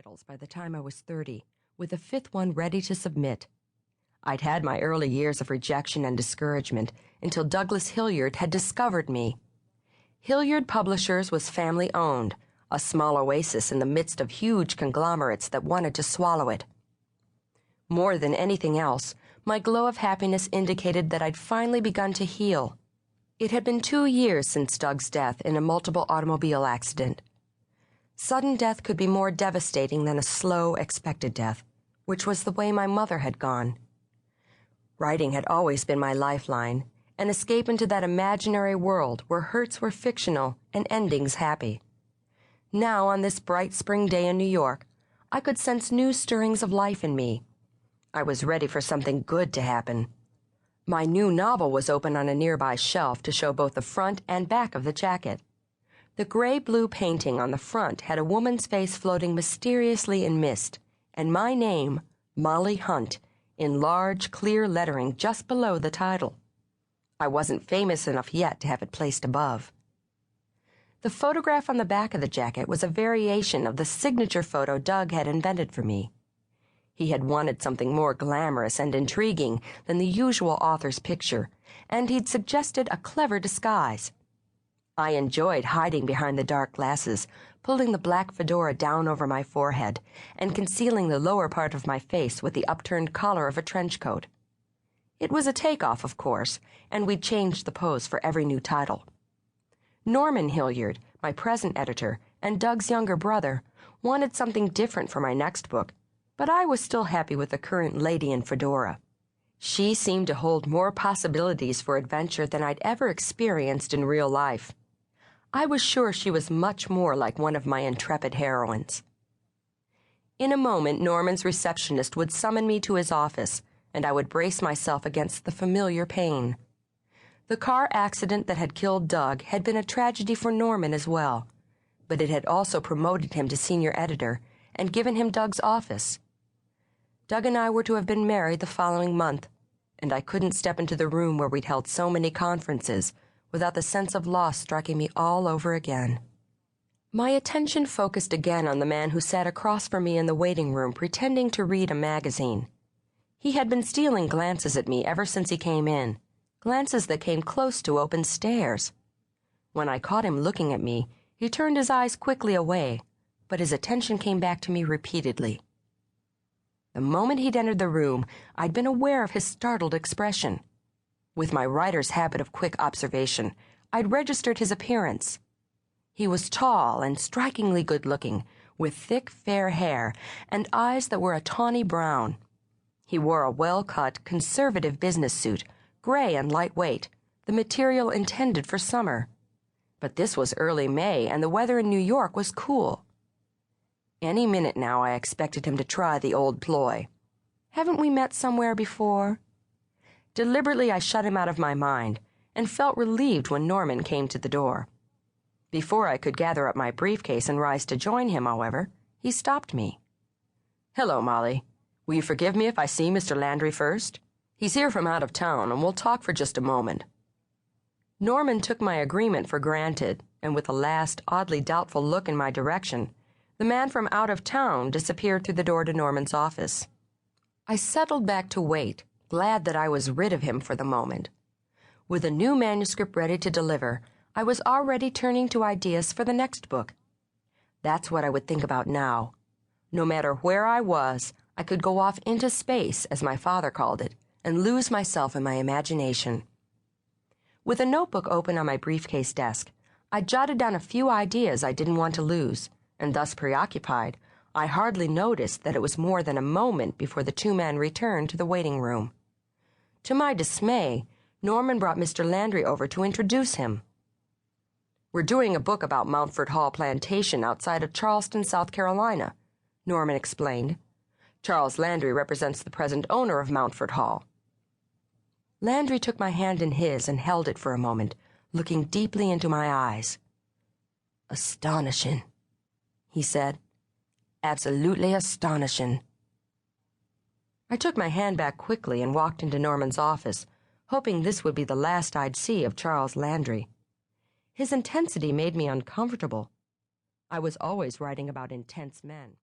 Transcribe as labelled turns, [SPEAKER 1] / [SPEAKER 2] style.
[SPEAKER 1] titles by the time I was 30, with a fifth one ready to submit. I'd had my early years of rejection and discouragement until Douglas Hilliard had discovered me. Hilliard Publishers was family-owned, a small oasis in the midst of huge conglomerates that wanted to swallow it. More than anything else, my glow of happiness indicated that I'd finally begun to heal. It had been 2 years since Doug's death in a multiple automobile accident. Sudden death could be more devastating than a slow, expected death, which was the way my mother had gone. Writing had always been my lifeline, an escape into that imaginary world where hurts were fictional and endings happy. Now, on this bright spring day in New York, I could sense new stirrings of life in me. I was ready for something good to happen. My new novel was open on a nearby shelf to show both the front and back of the jacket. The gray-blue painting on the front had a woman's face floating mysteriously in mist, and my name, Molly Hunt, in large, clear lettering just below the title. I wasn't famous enough yet to have it placed above. The photograph on the back of the jacket was a variation of the signature photo Doug had invented for me. He had wanted something more glamorous and intriguing than the usual author's picture, and he'd suggested a clever disguise. I enjoyed hiding behind the dark glasses, pulling the black fedora down over my forehead, and concealing the lower part of my face with the upturned collar of a trench coat. It was a takeoff, of course, and we'd changed the pose for every new title. Norman Hilliard, my present editor, and Doug's younger brother, wanted something different for my next book, but I was still happy with the current lady in fedora. She seemed to hold more possibilities for adventure than I'd ever experienced in real life. I was sure she was much more like one of my intrepid heroines. In a moment, Norman's receptionist would summon me to his office, and I would brace myself against the familiar pain. The car accident that had killed Doug had been a tragedy for Norman as well, but it had also promoted him to senior editor and given him Doug's office. Doug and I were to have been married the following month, and I couldn't step into the room where we'd held so many conferences without the sense of loss striking me all over again. My attention focused again on the man who sat across from me in the waiting room pretending to read a magazine. He had been stealing glances at me ever since he came in, glances that came close to open stares. When I caught him looking at me, he turned his eyes quickly away, but his attention came back to me repeatedly. The moment he'd entered the room, I'd been aware of his startled expression. With my writer's habit of quick observation, I'd registered his appearance. He was tall and strikingly good-looking, with thick, fair hair and eyes that were a tawny brown. He wore a well-cut, conservative business suit, gray and lightweight, the material intended for summer. But this was early May, and the weather in New York was cool. Any minute now I expected him to try the old ploy. "Haven't we met somewhere before?" Deliberately I shut him out of my mind, and felt relieved when Norman came to the door. Before I could gather up my briefcase and rise to join him, however, he stopped me. "Hello, Molly. Will you forgive me if I see Mr. Landry first? He's here from out of town, and we'll talk for just a moment." Norman took my agreement for granted, and with a last, oddly doubtful look in my direction, the man from out of town disappeared through the door to Norman's office. I settled back to wait, glad that I was rid of him for the moment. With a new manuscript ready to deliver, I was already turning to ideas for the next book. That's what I would think about now. No matter where I was, I could go off into space, as my father called it, and lose myself in my imagination. With a notebook open on my briefcase desk, I jotted down a few ideas I didn't want to lose, and thus preoccupied, I hardly noticed that it was more than a moment before the two men returned to the waiting room. To my dismay, Norman brought Mr. Landry over to introduce him. "We're doing a book about Mountfort Hall plantation outside of Charleston, South Carolina," Norman explained. "Charles Landry represents the present owner of Mountfort Hall." Landry took my hand in his and held it for a moment, looking deeply into my eyes. "Astonishing," he said. "Absolutely astonishing." I took my hand back quickly and walked into Norman's office, hoping this would be the last I'd see of Charles Landry. His intensity made me uncomfortable. I was always writing about intense men.